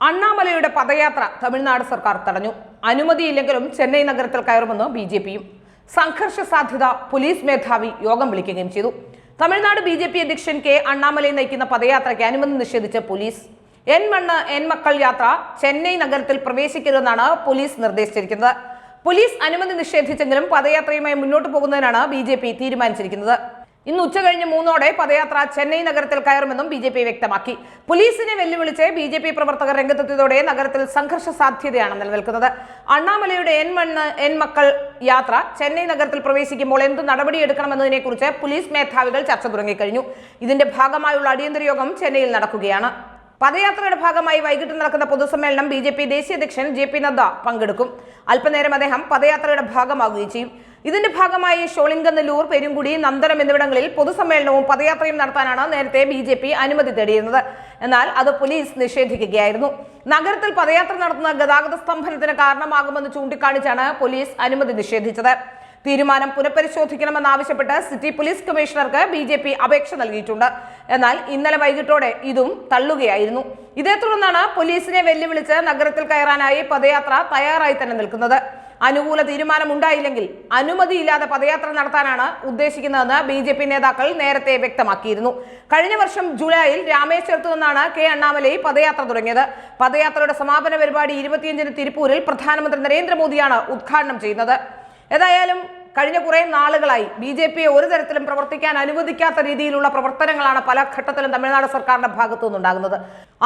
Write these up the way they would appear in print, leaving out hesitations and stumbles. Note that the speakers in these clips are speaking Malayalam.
അണ്ണാമലയുടെ പദയാത്ര തമിഴ്നാട് സർക്കാർ തടഞ്ഞു. അനുമതിയില്ലെങ്കിലും ചെന്നൈ നഗരത്തിൽ കയറുമെന്ന് ബിജെപിയും. സംഘർഷ സാധ്യത പോലീസ് മേധാവി യോഗം വിളിക്കുകയും ചെയ്തു. തമിഴ്നാട് ബിജെപി അധ്യക്ഷൻ കെ അണ്ണാമലയെ നയിക്കുന്ന പദയാത്രയ്ക്ക് അനുമതി നിഷേധിച്ച് പോലീസ്. എൻ മണ്ണ് എൻ മക്കൾ യാത്ര ചെന്നൈ നഗരത്തിൽ പ്രവേശിക്കരുതെന്നാണ് പോലീസ് നിർദ്ദേശിച്ചിരിക്കുന്നത്. പോലീസ് അനുമതി നിഷേധിച്ചെങ്കിലും പദയാത്രയുമായി മുന്നോട്ട് പോകുന്നതിനാണ് ബിജെപി തീരുമാനിച്ചിരിക്കുന്നത്. ഇന്ന് ഉച്ചകഴിഞ്ഞ് 3 പദയാത്ര ചെന്നൈ നഗരത്തിൽ കയറുമെന്നും ബിജെപി വ്യക്തമാക്കി. പോലീസിനെ വെല്ലുവിളിച്ച് ബിജെപി പ്രവർത്തകർ രംഗത്തെത്തിയതോടെ നഗരത്തിൽ സംഘർഷ സാധ്യതയാണ് നിലനിൽക്കുന്നത്. അണ്ണാമലയുടെ എൻ മണ്ണ് എൻ മക്കൾ യാത്ര ചെന്നൈ നഗരത്തിൽ പ്രവേശിക്കുമ്പോൾ എന്ത് നടപടിയെടുക്കണമെന്നതിനെ കുറിച്ച് പോലീസ് മേധാവികൾ ചർച്ച തുടങ്ങിക്കഴിഞ്ഞു. ഇതിന്റെ ഭാഗമായുള്ള അടിയന്തര യോഗം ചെന്നൈയിൽ നടക്കുകയാണ്. പദയാത്രയുടെ ഭാഗമായി വൈകിട്ട് നടക്കുന്ന പൊതുസമ്മേളനം ബിജെപി ദേശീയ അധ്യക്ഷൻ JP നദ്ദ പങ്കെടുക്കും. അല്പനേരം അദ്ദേഹം പദയാത്രയുടെ ഭാഗമാകുകയും ചെയ്യും. ഇതിന്റെ ഭാഗമായി ഷോളിംഗനല്ലൂർ, പെരുങ്കുടി, നന്ദനം എന്നിവിടങ്ങളിൽ പൊതുസമ്മേളനവും പദയാത്രയും നടത്താനാണ് നേരത്തെ ബിജെപി അനുമതി തേടിയിരുന്നത്. എന്നാൽ അത് പോലീസ് നിഷേധിക്കുകയായിരുന്നു. നഗരത്തിൽ പദയാത്ര നടത്തുന്ന ഗതാഗത സ്തംഭനത്തിന് കാരണമാകുമെന്ന് ചൂണ്ടിക്കാണിച്ചാണ് പോലീസ് അനുമതി നിഷേധിച്ചത്. തീരുമാനം പുനഃപരിശോധിക്കണമെന്നാവശ്യപ്പെട്ട് സിറ്റി പോലീസ് കമ്മീഷണർക്ക് ബിജെപി അപേക്ഷ നൽകിയിട്ടുണ്ട്. എന്നാൽ ഇന്നലെ വൈകിട്ടോടെ ഇതും തള്ളുകയായിരുന്നു. ഇതേ തുടർന്നാണ് പോലീസിനെ വെല്ലുവിളിച്ച് നഗരത്തിൽ കയറാനായി പദയാത്ര തയ്യാറായി തന്നെ നിൽക്കുന്നത്. അനുകൂല തീരുമാനമുണ്ടായില്ലെങ്കിൽ അനുമതിയില്ലാതെ പദയാത്ര നടത്താനാണ് ഉദ്ദേശിക്കുന്നതെന്ന് ബിജെപി നേതാക്കൾ നേരത്തെ വ്യക്തമാക്കിയിരുന്നു. കഴിഞ്ഞ വർഷം ജൂലൈയിൽ രാമേശ്വരത്തു നിന്നാണ് കെ അണ്ണാമലൈ പദയാത്ര തുടങ്ങിയത്. പദയാത്രയുടെ സമാപന പരിപാടി 25-ന് തിരുപ്പൂരിൽ പ്രധാനമന്ത്രി നരേന്ദ്രമോദിയാണ് ഉദ്ഘാടനം ചെയ്യുന്നത്. ഏതായാലും കഴിഞ്ഞ കുറെ നാളുകളായി ബിജെപിയെ ഒരു തരത്തിലും പ്രവർത്തിക്കാൻ അനുവദിക്കാത്ത രീതിയിലുള്ള പ്രവർത്തനങ്ങളാണ് പല ഘട്ടത്തിലും തമിഴ്നാട് സർക്കാരിന്റെ ഭാഗത്തു നിന്നുണ്ടാകുന്നത്.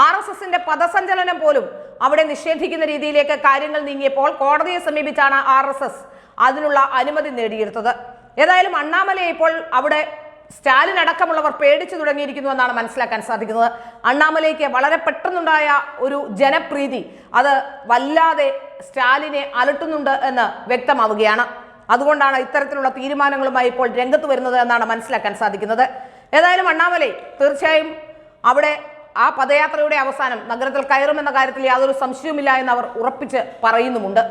RSSന്റെ പദസഞ്ചലനം പോലും അവിടെ നിഷേധിക്കുന്ന രീതിയിലേക്ക് കാര്യങ്ങൾ നീങ്ങിയപ്പോൾ കോടതിയെ സമീപിച്ചാണ് RSS അതിനുള്ള അനുമതി നേടിയെടുത്തത്. ഏതായാലും അണ്ണാമലയെ ഇപ്പോൾ അവിടെ സ്റ്റാലിൻ അടക്കമുള്ളവർ പേടിച്ചു തുടങ്ങിയിരിക്കുന്നു എന്നാണ് മനസ്സിലാക്കാൻ സാധിക്കുന്നത്. അണ്ണാമലയ്ക്ക് വളരെ പെട്ടെന്നുണ്ടായ ഒരു ജനപ്രീതി അത് വല്ലാതെ സ്റ്റാലിനെ അലട്ടുന്നുണ്ട് എന്ന് വ്യക്തമാവുകയാണ്. അതുകൊണ്ടാണ് ഇത്തരത്തിലുള്ള തീരുമാനങ്ങളുമായി ഇപ്പോൾ രംഗത്ത് വരുന്നത് എന്നാണ് മനസ്സിലാക്കാൻ സാധിക്കുന്നത്. ഏതായാലും അണ്ണാമലൈ തീർച്ചയായും അവിടെ ആ പദയാത്രയുടെ അവസാനം നഗരത്തിൽ കയറുമെന്ന കാര്യത്തിൽ യാതൊരു സംശയവുമില്ല എന്ന് അവർ ഉറപ്പിച്ച് പറയുന്നുമുണ്ട്.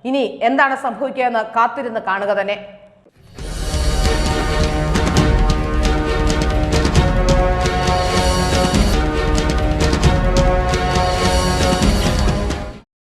ഇനി എന്താണ് സംഭവിക്കുക എന്ന് കാത്തിരുന്ന് കാണുക തന്നെ.